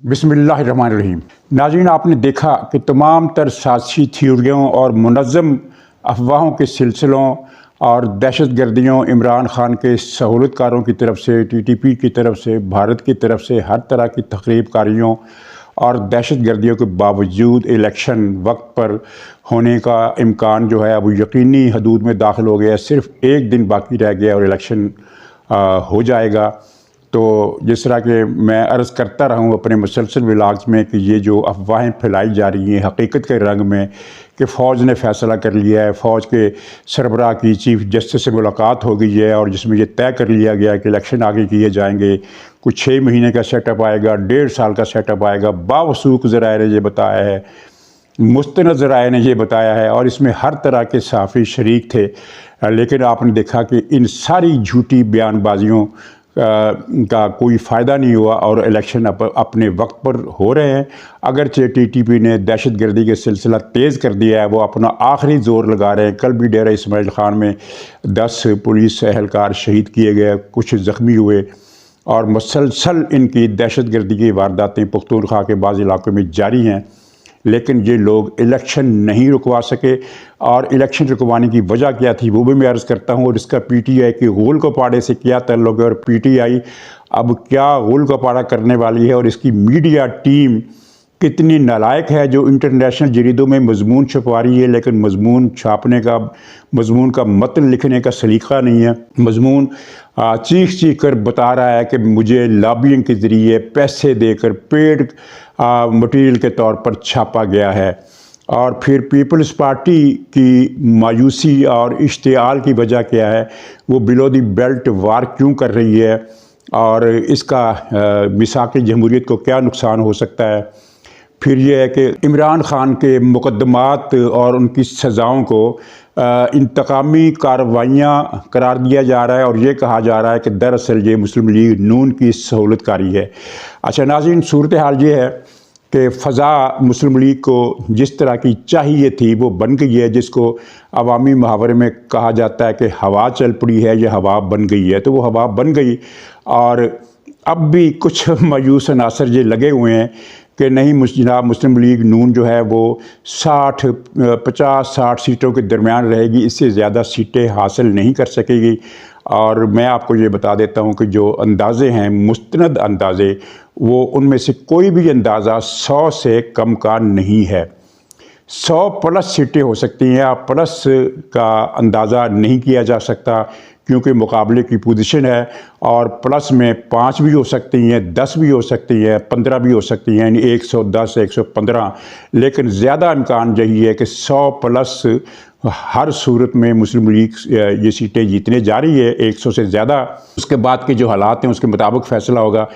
बिस्मिल्लाहिर्रहमानिर्रहीम। नाज़रीन, आपने देखा कि तमाम तर साजिशी थ्योरियों और मुनज़्ज़म अफवाहों के सिलसिलों और दहशत गर्दियों इमरान ख़ान के सहूलतकारों की तरफ से, TTP की तरफ से, भारत की तरफ से हर तरह की तख़रीब कारियों और दहशत गर्दियों के बावजूद इलेक्शन वक्त पर होने का इम्कान जो है अब यकीनी हदूद में दाखिल हो गया। सिर्फ़ एक दिन बाकी रह गया और इलेक्शन हो जाएगा। तो जिस तरह के मैं अर्ज़ करता रहा हूँ अपने मुसलसल व्लॉग्स में कि ये जो अफवाहें फैलाई जा रही हैं हकीकत के रंग में कि फ़ौज ने फ़ैसला कर लिया है, फ़ौज के सरबराह की चीफ जस्टिस से मुलाकात हो गई है और जिसमें ये तय कर लिया गया है कि इलेक्शन आगे किए जाएंगे, कुछ 6 महीने का सेटअप आएगा, 1.5 साल का सेटअप आएगा, बावसूख ज़राए ने ये बताया है, मुस्तनद ज़राए ने ये बताया है और इसमें हर तरह के सहाफ़ी शरीक थे। लेकिन आपने देखा कि इन सारी झूठी बयानबाजियों का कोई फ़ायदा नहीं हुआ और इलेक्शन अपने वक्त पर हो रहे हैं। अगरचे TTP ने दहशत गर्दी के सिलसिला तेज़ कर दिया है, वो अपना आखिरी ज़ोर लगा रहे हैं। कल भी डेरा इस्माइल ख़ान में 10 पुलिस एहलकार शहीद किए गए, कुछ ज़ख्मी हुए और मुसलसल इनकी दहशत गर्दी की वारदातें पख्तूनख्वा के बाज़ इलाकों में जारी हैं। लेकिन ये लोग इलेक्शन नहीं रुकवा सके और इलेक्शन रुकवाने की वजह क्या थी वो भी मैं अर्ज़ करता हूँ और इसका PTI के गुल कपाड़े से क्या ताल्लुक़ है और PTI अब क्या गुल कपाड़ा करने वाली है और इसकी मीडिया टीम कितनी नालायक है जो इंटरनेशनल जरीदों में मजमून छपवा रही है लेकिन मजमून छापने का, मजमून का मतन लिखने का सलीका नहीं है। मजमून चीख चीख कर बता रहा है कि मुझे लॉबिंग के ज़रिए पैसे देकर पेड मटीरियल के तौर पर छापा गया है। और फिर पीपल्स पार्टी की मायूसी और इश्तियाल की वजह क्या है, वो बिलो दी बेल्ट वार क्यों कर रही है और इसका मिसाक जमहूरियत को क्या नुकसान हो सकता है। फिर ये है कि इमरान ख़ान के मुकदमात और उनकी सज़ाओं को इंतकामी कार्रवाइयाँ करार दिया जा रहा है और ये कहा जा रहा है कि दरअसल ये मुस्लिम लीग नून की सहूलतकारी है। अच्छा नाज़रीन, सूरत हाल ये है कि फ़ज़ा मुस्लिम लीग को जिस तरह की चाहिए थी वो बन गई है, जिसको अवामी मुहावरे में कहा जाता है कि हवा चल पड़ी है, ये हवा बन गई है। तो वो हवा बन गई और अब भी कुछ मायूस अनासर ये लगे हुए हैं कि नहीं जनाब मुस्लिम लीग नून जो है वो 50-60 सीटों के दरमियान रहेगी, इससे ज़्यादा सीटें हासिल नहीं कर सकेगी। और मैं आपको ये बता देता हूँ कि जो अंदाज़े हैं मुस्तनद अंदाज़े, वो उनमें से कोई भी अंदाज़ा 100 से कम का नहीं है। 100 प्लस सीटें हो सकती हैं, आप प्लस का अंदाज़ा नहीं किया जा सकता क्योंकि मुकाबले की पोजीशन है और प्लस में 5 भी हो सकती हैं, 10 भी हो सकती हैं, 15 भी हो सकती हैं, यानी 110, 115। लेकिन ज़्यादा इम्कान यही है कि 100 प्लस हर सूरत में मुस्लिम लीग ये सीटें जीतने जा रही है, 100 से ज़्यादा। उसके बाद के जो हालात हैं उसके मुताबिक फ़ैसला होगा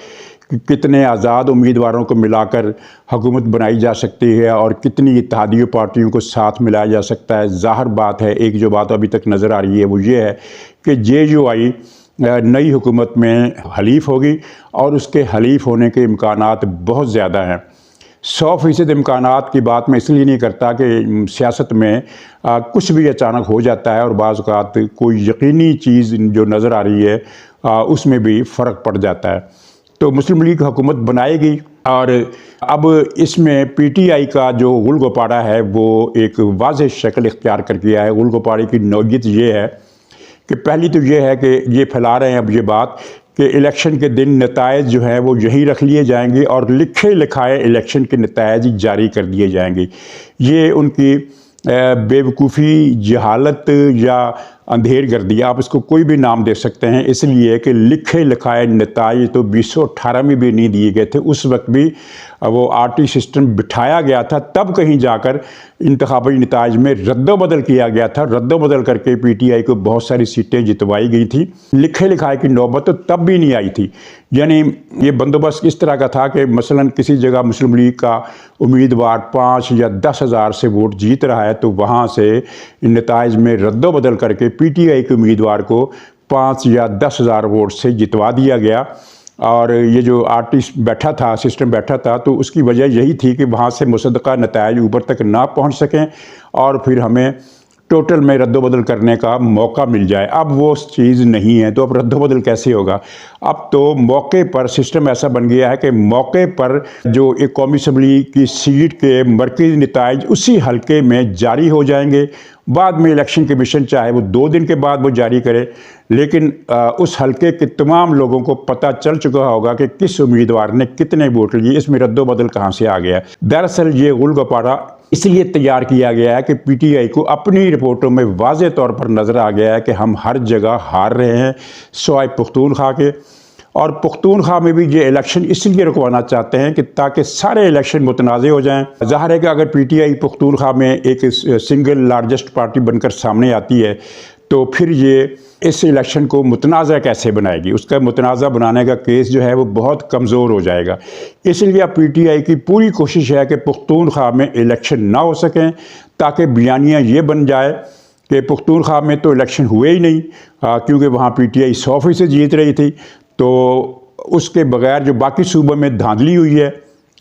कि कितने आज़ाद उम्मीदवारों को मिलाकर हुकूमत बनाई जा सकती है और कितनी इत्तेहादी पार्टियों को साथ मिलाया जा सकता है। ज़ाहिर बात है, एक जो बात अभी तक नज़र आ रही है वो ये है कि JUI नई हुकूमत में हलीफ होगी और उसके हलीफ होने के इम्कानात बहुत ज़्यादा हैं। 100% इम्कानात की बात मैं इसलिए नहीं करता कि सियासत में कुछ भी अचानक हो जाता है और बाज़ औक़ात कोई यकीनी चीज़ जो नज़र आ रही है उसमें भी फ़र्क पड़ जाता है। तो मुस्लिम लीग हुकूमत बनाएगी और अब इसमें PTI का जो गुल गोपाड़ा है वो एक वाज़ेह शक्ल इख्तियार कर गया है। गुल गोपाड़े की नौयत ये है कि पहली तो ये है कि ये फैला रहे हैं अब ये बात कि इलेक्शन के दिन नतायज जो है वो यहीं रख लिए जाएंगे और लिखे लिखाए इलेक्शन के नतायज जारी कर दिए जाएंगे। ये उनकी बेवकूफ़ी, जहालत या अंधेर गर्दी, आप इसको कोई भी नाम दे सकते हैं, इसलिए कि लिखे लिखाए नताइज तो 2018 में भी नहीं दिए गए थे। उस वक्त भी वो RT सिस्टम बिठाया गया था, तब कहीं जाकर इंतखाबी नताइज में रद्दोबदल किया गया था। रद्दोबदल करके PTI को बहुत सारी सीटें जितवाई गई थी। लिखे लिखाए की नौबत तो तब भी नहीं आई थी। यानी ये बंदोबस्त इस तरह का था कि मसलन किसी जगह मुस्लिम लीग का उम्मीदवार 5 या 10 हज़ार से वोट जीत रहा है तो वहाँ से नताइज में रद्दोबदल करके PTI के उम्मीदवार को 5 या 10 हज़ार वोट से जितवा दिया गया। और ये जो आर्टिस्ट बैठा था, सिस्टम बैठा था, तो उसकी वजह यही थी कि वहाँ से मुसद्दक़ा नताइज ऊपर तक ना पहुँच सकें और फिर हमें टोटल में रद्दोबदल करने का मौका मिल जाए। अब वो चीज़ नहीं है, तो अब रद्दोबदल कैसे होगा? अब तो मौके पर सिस्टम ऐसा बन गया है कि मौके पर जो एक कौमी असम्बली की सीट के मरकज़ी नताइज उसी हल्के में जारी हो जाएंगे। बाद में इलेक्शन कमीशन चाहे वो 2 दिन के बाद वो जारी करे, लेकिन उस हल्के के तमाम लोगों को पता चल चुका होगा कि किस उम्मीदवार ने कितने वोट लिए, इसमें रद्दोबदल कहाँ से आ गया। दरअसल ये गुलगप्पारा इसलिए तैयार किया गया है कि पीटीआई को अपनी रिपोर्टों में वाज़े तौर पर नज़र आ गया है कि हम हर जगह हार रहे हैं सिवाय पख्तूनख्वा के। और पख्तूनख्वा में भी ये इलेक्शन इसलिए रुकवाना चाहते हैं कि ताकि सारे इलेक्शन मुतनाज़ हो जाएं। ज़ाहिर है कि अगर पीटीआई पख्तूनख्वा में एक सिंगल लार्जेस्ट पार्टी बनकर सामने आती है तो फिर ये इस इलेक्शन को मुतनाज़ा कैसे बनाएगी, उसका मुतनाज़ा बनाने का केस जो है वो बहुत कमज़ोर हो जाएगा। इसलिए अब पीटीआई की पूरी कोशिश है कि पख्तूनख्वा में इलेक्शन ना हो सकें, ताकि बयानियाँ ये बन जाए कि पख्तूनख्वा में तो इलेक्शन हुए ही नहीं, क्योंकि वहाँ पीटीआई 100% जीत रही थी, तो उसके बगैर जो बाकी सूबों में धांधली हुई है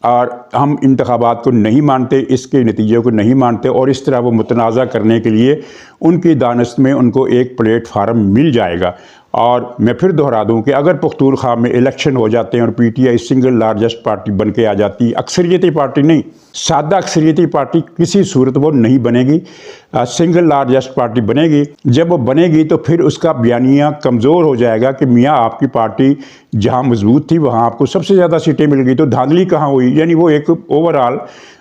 और हम इंतखाबात को नहीं मानते, इसके नतीजों को नहीं मानते, और इस तरह वो मुतनाज़ा करने के लिए उनकी दानस्त में उनको एक प्लेटफार्म मिल जाएगा। और मैं फिर दोहरा दूं कि अगर पख्तूनख्वा में इलेक्शन हो जाते हैं और पीटीआई सिंगल लार्जेस्ट पार्टी बन के आ जाती है, अक्सरियती पार्टी नहीं, सादा अक्सरियती पार्टी किसी सूरत वो नहीं बनेगी, सिंगल लार्जेस्ट पार्टी बनेगी। जब वो बनेगी तो फिर उसका बयानिया कमज़ोर हो जाएगा कि मियाँ आपकी पार्टी जहाँ मजबूत थी वहाँ आपको सबसे ज़्यादा सीटें मिल गई, तो धांधली कहाँ हुई। यानी वो एक ओवरऑल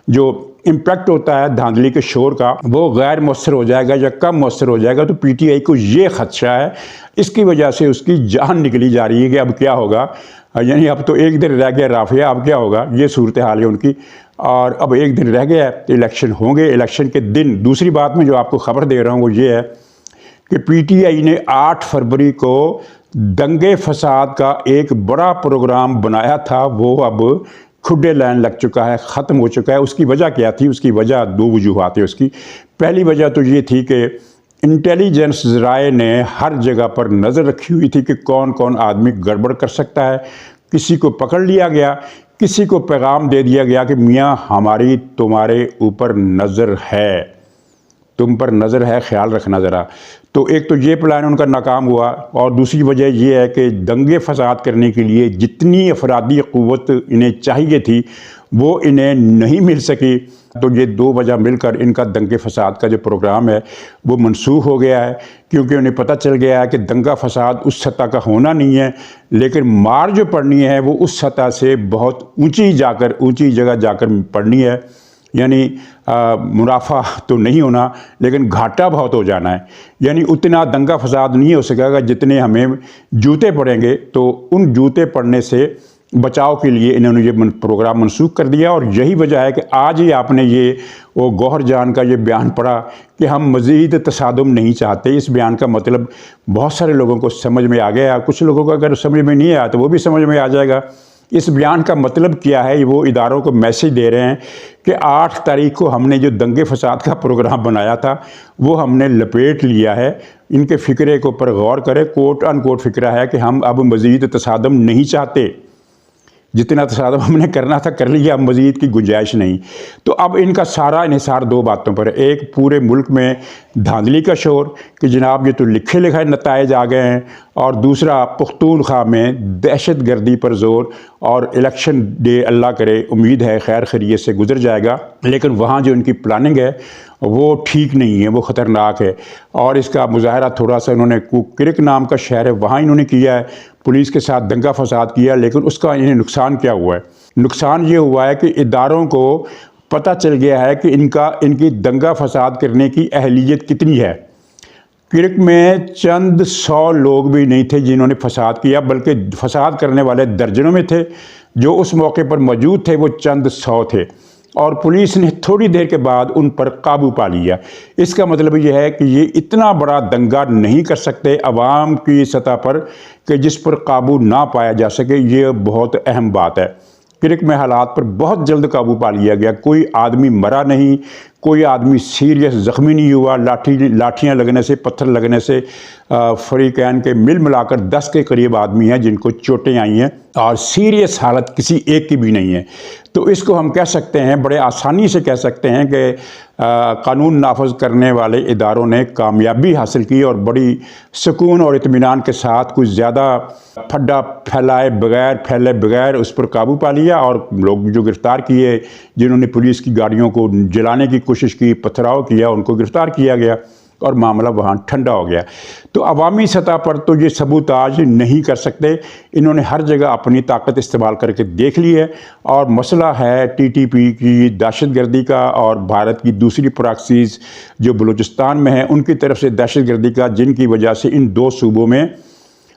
जो इम्पैक्ट होता है धांधली के शोर का वो गैर मौसर हो जाएगा या कम मौसर हो जाएगा। तो पीटीआई को ये खदशा है, इसकी वजह से उसकी जान निकली जा रही है कि अब क्या होगा। यानी अब तो एक दिन रह गया राफिया, अब क्या होगा, ये सूरत हाल है उनकी। और अब एक दिन रह गया है तो इलेक्शन होंगे। इलेक्शन के दिन दूसरी बात में जो आपको खबर दे रहा हूँ वो ये है कि पीटीआई ने 8 फरवरी को दंगे फसाद का एक बड़ा प्रोग्राम बनाया था, वो अब खुड्डे लाइन लग चुका है, ख़त्म हो चुका है। उसकी वजह क्या थी? उसकी वजह 2 वजूहात है उसकी। पहली वजह तो ये थी कि इंटेलिजेंस ज़राए ने हर जगह पर नज़र रखी हुई थी कि कौन कौन आदमी गड़बड़ कर सकता है। किसी को पकड़ लिया गया, किसी को पैगाम दे दिया गया कि मियाँ हमारी तुम्हारे ऊपर नज़र है, तुम पर नज़र है, ख्याल रखना ज़रा। तो एक तो ये प्लान उनका नाकाम हुआ, और दूसरी वजह ये है कि दंगे फसाद करने के लिए जितनी अफरादी क़ुव्वत इन्हें चाहिए थी वो इन्हें नहीं मिल सकी। तो ये 2 वजह मिलकर इनका दंगे फसाद का जो प्रोग्राम है वो मनसूख हो गया है, क्योंकि उन्हें पता चल गया है कि दंगा फसाद उस सतह का होना नहीं है, लेकिन मार जो पड़नी है वो उस सतह से बहुत ऊंची जगह जाकर पड़नी है। यानी मुनाफा तो नहीं होना, लेकिन घाटा बहुत हो जाना है। यानी उतना दंगा फसाद नहीं हो सकेगा जितने हमें जूते पड़ेंगे। तो उन जूते पड़ने से बचाव के लिए इन्होंने ये प्रोग्राम मनसूख कर दिया। और यही वजह है कि आज ही आपने ये वो गौहर जान का ये बयान पढ़ा कि हम मज़ीद तसादुम नहीं चाहते। इस बयान का मतलब बहुत सारे लोगों को समझ में आ गया, कुछ लोगों को अगर समझ में नहीं आया तो वो भी समझ में आ जाएगा। इस बयान का मतलब क्या है? वो इदारों को मैसेज दे रहे हैं कि 8 तारीख को हमने जो दंगे फसाद का प्रोग्राम बनाया था वो हमने लपेट लिया है। इनके फ़िक्रे के ऊपर गौर करें। कोट अनकोट फ़िक्रा है कि हम अब मज़ीद तसादम नहीं चाहते, जितना तसादम हमने करना था कर लिया, अब मज़ीद की गुंजाइश नहीं। तो अब इनका सारा इन्हिसार 2 बातों पर है। एक, पूरे मुल्क में धांधली का शोर कि जनाब ये तो लिखे लिखाए नताइज आ गए हैं, और दूसरा पख्तूनख्वा में दहशत गर्दी पर ज़ोर। और इलेक्शन डे अल्लाह करे, उम्मीद है खैर खैरियत से गुजर जाएगा, लेकिन वहाँ जो इनकी प्लानिंग है वो ठीक नहीं है, वो ख़तरनाक है। और इसका मुजाहरा थोड़ा सा इन्होंने क्रिक नाम का शहर है वहाँ इन्होंने किया है, पुलिस के साथ दंगा फसाद किया, लेकिन उसका इन्हें नुकसान क्या हुआ है? नुकसान ये हुआ है कि इदारों को पता चल गया है कि इनकी दंगा फसाद करने की अहलियत कितनी है। क्रिक में चंद 100 लोग भी नहीं थे जिन्होंने फसाद किया, बल्कि फसाद करने वाले दर्जनों में थे। जो उस मौके पर मौजूद थे वो चंद 100 थे, और पुलिस ने थोड़ी देर के बाद उन पर काबू पा लिया। इसका मतलब यह है कि ये इतना बड़ा दंगा नहीं कर सकते अवाम की सतह पर कि जिस पर काबू ना पाया जा सके। ये बहुत अहम बात है। क्रिक में हालात पर बहुत जल्द काबू पा लिया गया। कोई आदमी मरा नहीं, कोई आदमी सीरियस ज़ख्मी नहीं हुआ। लाठियाँ लगने से, पत्थर लगने से फरीकैन के मिल मिलाकर 10 के करीब आदमी हैं जिनको चोटें आई हैं, और सीरियस हालत किसी एक की भी नहीं है। तो इसको हम कह सकते हैं, बड़े आसानी से कह सकते हैं कि कानून नाफज करने वाले इदारों ने कामयाबी हासिल की और बड़ी सुकून और इत्मीनान के साथ कुछ ज़्यादा फड्डा फैले बगैर उस पर काबू पा लिया। और लोग जो गिरफ़्तार किए, जिन्होंने पुलिस की गाड़ियों को जलाने की कोशिश की, पथराव किया, उनको गिरफ़्तार किया गया और मामला वहाँ ठंडा हो गया। तो अवामी सतह पर तो ये सबूताज नहीं कर सकते, इन्होंने हर जगह अपनी ताकत इस्तेमाल करके देख ली है। और मसला है टीटीपी की दहशतगर्दी का और भारत की दूसरी प्रॉक्सीज़ जो बलूचिस्तान में है उनकी तरफ से दहशतगर्दी का, जिनकी वजह से इन दो सूबों में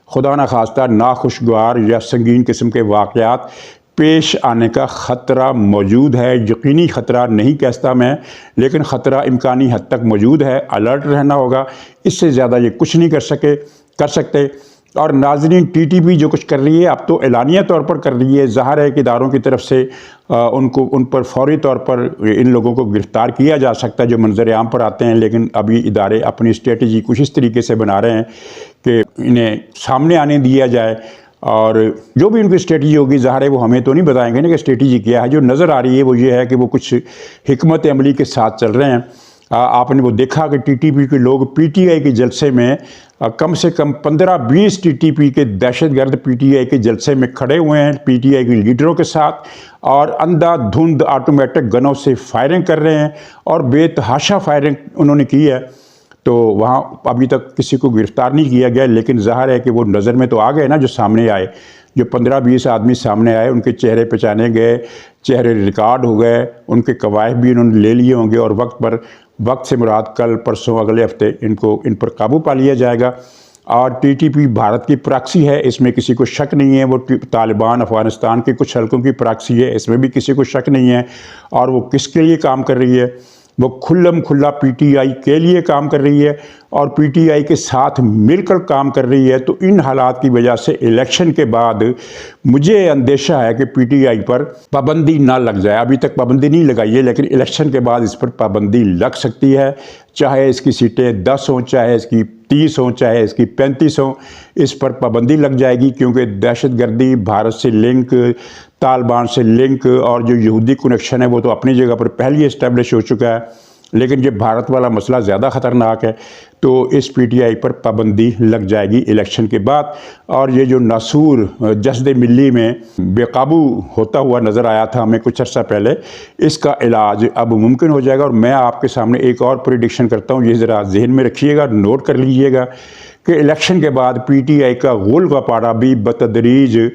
खुदा न खास्ता नाखुशगवार या संगीन किस्म के वाक़यात पेश आने का ख़तरा मौजूद है। यकीनी ख़तरा नहीं कहता मैं, लेकिन ख़तरा इम्कानी हद तक मौजूद है। अलर्ट रहना होगा, इससे ज़्यादा ये कुछ नहीं कर सकते। और नाज़रीन, टीटीपी जो कुछ कर रही है अब तो एलानिया तौर पर कर रही है। ज़ाहिर है कि इदारों की तरफ से उन पर फौरी तौर पर इन लोगों को गिरफ़्तार किया जा सकता है जो मंजर आम पर आते हैं, लेकिन अभी इदारे अपनी स्ट्रेटजी कुछ इस तरीके से बना रहे हैं कि इन्हें सामने आने दिया जाए। और जो भी उनकी स्ट्रेटजी होगी, ज़ाहिर है वो हमें तो नहीं बताएंगे ना कि स्ट्रेटजी क्या है। जो नज़र आ रही है वो ये है कि वो कुछ हिकमत अमली के साथ चल रहे हैं। आपने वो देखा कि टीटीपी के लोग पीटीआई के जलसे में कम से कम 15-20 टीटीपी के दहशतगर्द पीटीआई के जलसे में खड़े हुए हैं, पीटीआई के लीडरों के साथ, और अंधाधुंध ऑटोमेटिक गनों से फायरिंग कर रहे हैं और बेतहाशा फायरिंग उन्होंने की है। तो वहाँ अभी तक किसी को गिरफ़्तार नहीं किया गया, लेकिन ज़ाहिर है कि वो नज़र में तो आ गए ना, जो सामने आए, जो 15-20 आदमी सामने आए, उनके चेहरे पहचाने गए, चेहरे रिकॉर्ड हो गए, उनके कवायद भी उन्होंने ले लिए होंगे और वक्त से मुराद कल परसों अगले हफ्ते इन पर काबू पा लिया जाएगा। और टीटीपी भारत की प्रॉक्सी है, इसमें किसी को शक नहीं है। वो तालिबान अफ़गानिस्तान के कुछ हल्कों की प्रॉक्सी है, इसमें भी किसी को शक नहीं है। और वो किसके लिए काम कर रही है? वो खुल्ला पीटीआई के लिए काम कर रही है और पीटीआई के साथ मिलकर काम कर रही है। तो इन हालात की वजह से इलेक्शन के बाद मुझे अंदेशा है कि पीटीआई पर पाबंदी ना लग जाए। अभी तक पाबंदी नहीं लगाई है, लेकिन इलेक्शन के बाद इस पर पाबंदी लग सकती है। चाहे इसकी सीटें 10 हों, चाहे इसकी 30 हों, चाहे इसकी 35 हों, इस पर पाबंदी लग जाएगी। क्योंकि दहशतगर्दी, भारत से लिंक, तालिबान से लिंक और जो यहूदी कनेक्शन है वो तो अपनी जगह पर पहले ही इस्टेब्लिश हो चुका है, लेकिन ये भारत वाला मसला ज़्यादा ख़तरनाक है। तो इस पीटीआई पर पाबंदी लग जाएगी इलेक्शन के बाद। और ये जो नासूर जस्द मिली में बेकाबू होता हुआ नज़र आया था हमें कुछ अर्सा पहले, इसका इलाज अब मुमकिन हो जाएगा। और मैं आपके सामने एक और प्रेडिक्शन करता हूँ, ये ज़रा जहन में रखिएगा, नोट कर लीजिएगा कि इलेक्शन के बाद पीटीआई का गुल का पारा भी बतदरीज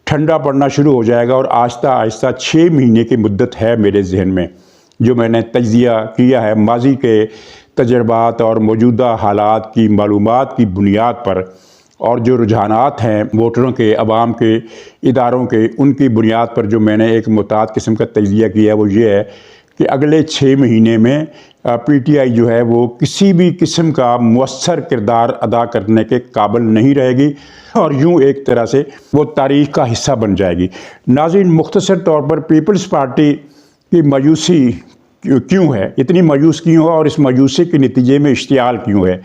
ठंडा पड़ना शुरू हो जाएगा। और आहिस्ता आहिस्ता 6 महीने की मुद्दत है मेरे जहन में, जो मैंने तज्जिया किया है माजी के तजर्बात और मौजूदा हालात की मालूमात की बुनियाद पर, और जो रुझानात हैं वोटरों के, अवाम के, इदारों के, उनकी बुनियाद पर जो मैंने एक मुताद किस्म का तज्जिया किया है, वो ये है कि अगले 6 महीने में पीटीआई जो है वो किसी भी किस्म का मुअस्सर किरदार अदा करने के काबिल नहीं रहेगी और यूँ एक तरह से वो तारीख़ का हिस्सा बन जाएगी। नाज़रीन, मुख्तसर तौर पर पीपल्स पार्टी की मायूसी क्यों है, इतनी मायूस क्यों है और इस मायूसी के नतीजे में इश्तियाल क्यों है?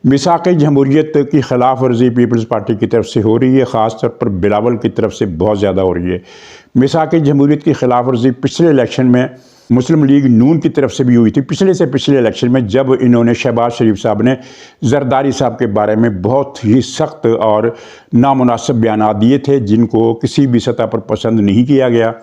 मिसाक़ जमहूरियत की ख़िलाफ़ वर्जी पीपल्स पार्टी की तरफ से हो रही है, ख़ास तौर पर बिलावल की तरफ से बहुत ज़्यादा हो रही है। मिसाक़ जमहूरियत की ख़िलाफ़ वर्जी पिछले इलेक्शन में मुस्लिम लीग नून की तरफ से भी हुई थी, पिछले से पिछले इलेक्शन में, जब इन्होंने शहबाज शरीफ साहब ने जरदारी साहब के बारे में बहुत ही सख्त और नामुनासिब बयान दिए थे, जिनको किसी भी सतह पर पसंद नहीं किया गया।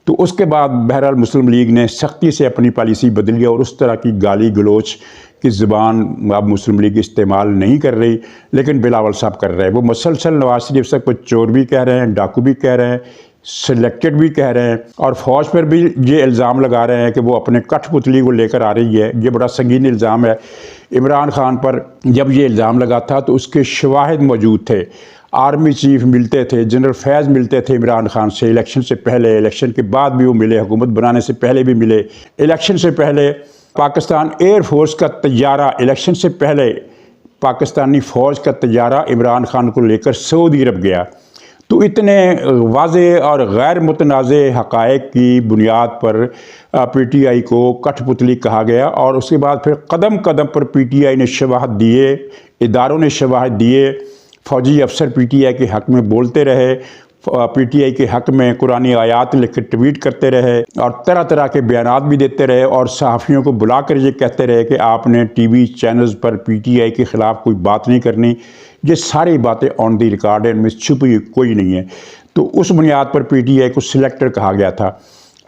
तो उसके बाद बहरहाल मुस्लिम लीग ने सख्ती से अपनी पॉलिसी बदली और उस तरह की गाली गलोच की ज़ुबान अब मुस्लिम लीग इस्तेमाल नहीं कर रही, लेकिन बिलावल साहब कर रहे हैं। वो मुसलसल नवाज शरीफ साहब को चोर भी कह रहे हैं, डाकू भी कह रहे हैं, सिलेक्टेड भी कह रहे हैं, और फ़ौज पर भी ये इल्ज़ाम लगा रहे हैं कि वो अपने कठपुतली को लेकर आ रही है। ये बड़ा संगीन इल्ज़ाम है। इमरान खान पर जब ये इल्ज़ाम लगा था तो उसके शवाहिद मौजूद थे। आर्मी चीफ मिलते थे, जनरल फैज़ मिलते थे इमरान खान से इलेक्शन से पहले, इलेक्शन के बाद भी वो मिले, हुकूमत बनाने से पहले भी मिले। इलेक्शन से पहले पाकिस्तान एयरफोर्स का तैयारा, इलेक्शन से पहले पाकिस्तानी फ़ौज का तैयारा इमरान खान को लेकर सऊदी अरब गया। तो इतने वाज़े और गैर मुतनाज़े हक़ाइक़ की बुनियाद पर पीटीआई को कठपुतली कहा गया। और उसके बाद फिर कदम कदम पर पीटीआई ने शवाहद दिए, इदारों ने शवाहद दिए, फ़ौजी अफसर पीटीआई के हक़ में बोलते रहे, PTI के हक़ में कुरानी आयात लिख कर ट्वीट करते रहे और तरह तरह के बयानात भी देते रहे और सहाफ़ियों को बुलाकर ये कहते रहे कि आपने TV चैनल्स पर PTI के ख़िलाफ़ कोई बात नहीं करनी। ये सारी बातें ऑन दी रिकॉर्ड है, इनमें छुपी कोई नहीं है। तो उस बुनियाद पर PTI को सिलेक्टर कहा गया था।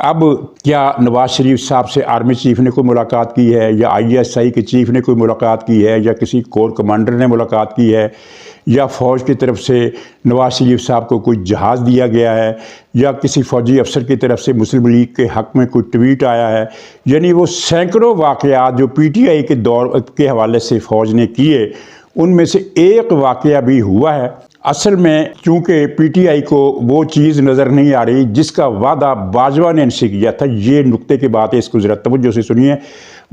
अब क्या नवाज़ शरीफ साहब से आर्मी चीफ़ ने कोई मुलाकात की है, या ISI के चीफ़ ने कोई मुलाकात की है, या किसी कोर कमांडर ने मुलाकात की है, या फ़ौज की तरफ से नवाज़ शरीफ साहब को कोई जहाज़ दिया गया है, या किसी फ़ौजी अफसर की तरफ से मुस्लिम लीग के हक़ में कोई ट्वीट आया है। यानी वो सैकड़ों वाक़यात जो PTI के दौर के हवाले से फ़ौज ने किए, उनमें से एक वाक़या भी हुआ है। असल में चूँकि PTI को वो चीज़ नज़र नहीं आ रही जिसका वादा बाजवा ने इनसे किया था। ये नुक्ते की बात है, इसको ज़रा तवज्जो से सुनिए।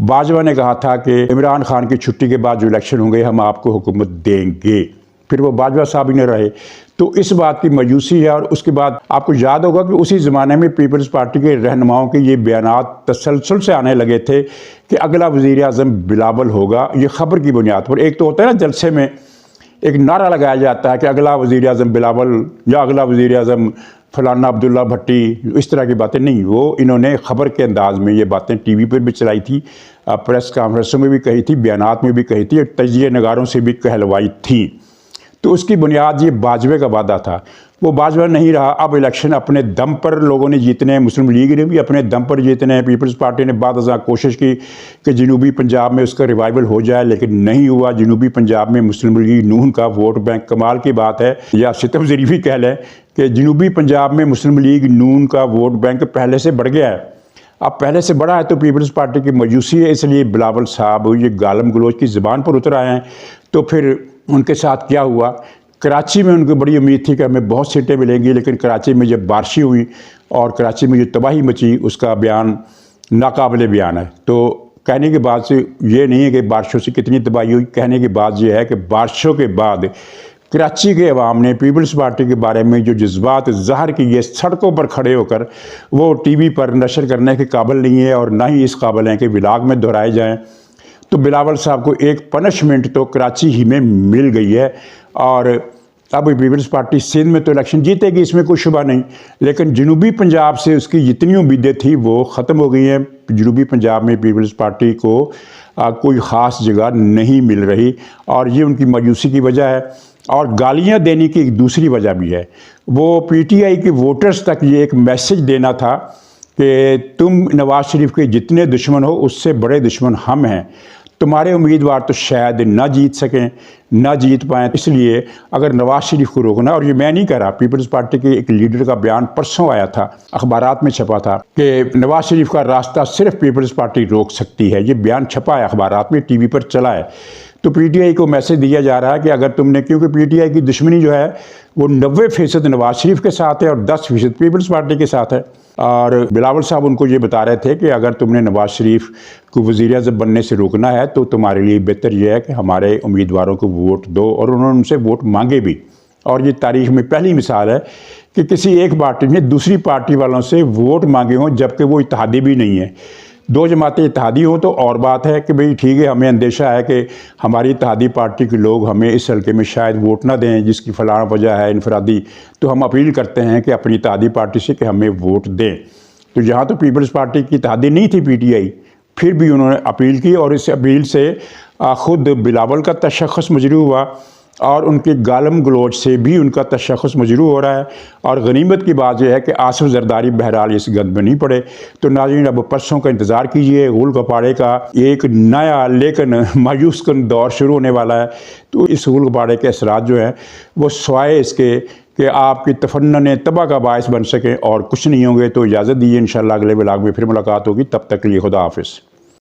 बाजवा ने कहा था कि इमरान खान की छुट्टी के बाद जो इलेक्शन होंगे हम आपको हुकूमत देंगे। फिर वो बाजवा साहब ही न रहे। तो इस बात की मायूसी है। और उसके बाद आपको याद होगा कि उसी ज़माने में पीपल्स पार्टी के रहनुमाओं के ये बयानात तसलसल से आने लगे थे कि अगला वज़ीर आज़म बिलावल होगा। ये ख़बर की बुनियाद पर, एक तो होता है ना जलसे में एक नारा लगाया जाता है कि अगला वज़ीर आज़म बिलावल या अगला वज़ीर आज़म फलाना अब्दुल्ला भट्टी, इस तरह की बातें नहीं। वो इन्होंने ख़बर के अंदाज़ में ये बातें TV पर भी चलाई थी, प्रेस कॉन्फ्रेंसों में भी कही थी, बयानात में भी कही थी, और तजिए नगारों से भी कहलवाई थी। तो उसकी बुनियाद ये बाजवे का वादा था। वो बाजवा नहीं रहा। अब इलेक्शन अपने दम पर लोगों ने जीतने हैं, मुस्लिम लीग ने भी अपने दम पर जीतने हैं। पीपल्स पार्टी ने बादअज़ां कोशिश की कि जनूबी पंजाब में उसका रिवाइवल हो जाए, लेकिन नहीं हुआ। जनूबी पंजाब में मुस्लिम लीग नून का वोट बैंक, कमाल की बात है या सितम ज़रीफ़ी कह लें कि जनूबी पंजाब में मुस्लिम लीग नून का वोट बैंक पहले से बढ़ गया है। अब पहले से बड़ा है तो पीपल्स पार्टी की मायूसी है, इसलिए बिलावल साहब ये गालम गलोच की ज़बान पर उतर आए हैं। तो फिर उनके साथ क्या हुआ, कराची में उनको बड़ी उम्मीद थी कि हमें बहुत सीटें मिलेंगी, लेकिन कराची में जब बारिशें हुई और कराची में जो तबाही मची उसका बयान नाकाबिले बयान है। तो कहने के बाद से ये नहीं है कि बारिशों से कितनी तबाही हुई, कहने की बात यह है कि बारिशों के बाद कराची के अवाम ने पीपल्स पार्टी के बारे में जो जज्बात ज़ाहिर किए सड़कों पर खड़े होकर, वो TV पर नशर करने के काबिल नहीं है और ना ही इस काबिल हैं कि व्लॉग में दोहराए जाएँ। तो बिलावल साहब को एक पनिशमेंट तो कराची ही में मिल गई है। और अब पीपल्स पार्टी सिंध में तो इलेक्शन जीतेगी, इसमें कोई शुबा नहीं, लेकिन जनूबी पंजाब से उसकी जितनी उम्मीदें थी वो ख़त्म हो गई हैं। जनूबी पंजाब में पीपल्स पार्टी को कोई ख़ास जगह नहीं मिल रही, और ये उनकी मायूसी की वजह है। और गालियां देने की एक दूसरी वजह भी है। वो PTI के वोटर्स तक ये एक मैसेज देना था कि तुम नवाज़ शरीफ के जितने दुश्मन हो उससे बड़े दुश्मन हम हैं। तुम्हारे उम्मीदवार तो शायद ना जीत सकें, ना जीत पाएँ, इसलिए अगर नवाज़ शरीफ को रोकना, और ये मैं नहीं कह रहा, पीपल्स पार्टी के एक लीडर का बयान परसों आया था, अखबारात में छपा था कि नवाज़ शरीफ का रास्ता सिर्फ पीपल्स पार्टी रोक सकती है। ये बयान छपा है अखबारात में, TV पर चला है। तो PTI को मैसेज दिया जा रहा है कि अगर तुमने, क्योंकि PTI की दुश्मनी जो है वो 90% नवाज़ शरीफ के साथ है और 10% पीपल्स पार्टी के साथ है। और बिलावल साहब उनको ये बता रहे थे कि अगर तुमने नवाज़ शरीफ को वज़ीर आज़म बनने से रोकना है तो तुम्हारे लिए बेहतर यह है कि हमारे उम्मीदवारों को वोट दो। और उन्होंने उनसे वोट मांगे भी। और ये तारीख़ में पहली मिसाल है कि किसी एक पार्टी ने दूसरी पार्टी वालों से वोट मांगे हों जबकि वो इत्तेहादी भी नहीं है। दो जमातें इत्तेहादी हों तो और बात है कि भाई ठीक है, हमें अंदेशा है कि हमारी इत्तेहादी पार्टी के लोग हमें इस हल्के में शायद वोट ना दें जिसकी फ़लाँ वजह है इनफरादी, तो हम अपील करते हैं कि अपनी इत्तेहादी पार्टी से कि हमें वोट दें। तो यहाँ तो पीपल्स पार्टी की इत्तेहादी नहीं थी PTI, फिर भी उन्होंने अपील की और इस अपील से ख़ुद बिलावल का तशख़्ख़ुस मजरू हुआ और उनके गालम गलोच से भी उनका तशख़्ख़ुस मजरू हो रहा है। और गनीमत की बात यह है कि आसिफ जरदारी बहरहाल इस गंद में नहीं पड़े। तो नाज़रीन, अब परसों का इंतज़ार कीजिए, गुल गपाड़े का एक नया लेकिन मायूस कन दौर शुरू होने वाला है। तो इस गुल गपाड़े के असरात जो हैं वो स्वाए इसके कि आपकी तफन्नुन तबाह का बायस बन सकें और कुछ नहीं होंगे। तो इजाज़त दीजिए, इंशाअल्लाह अगले व्लॉग में फिर मुलाकात होगी। तब तक के लिए खुदा हाफ़िज़।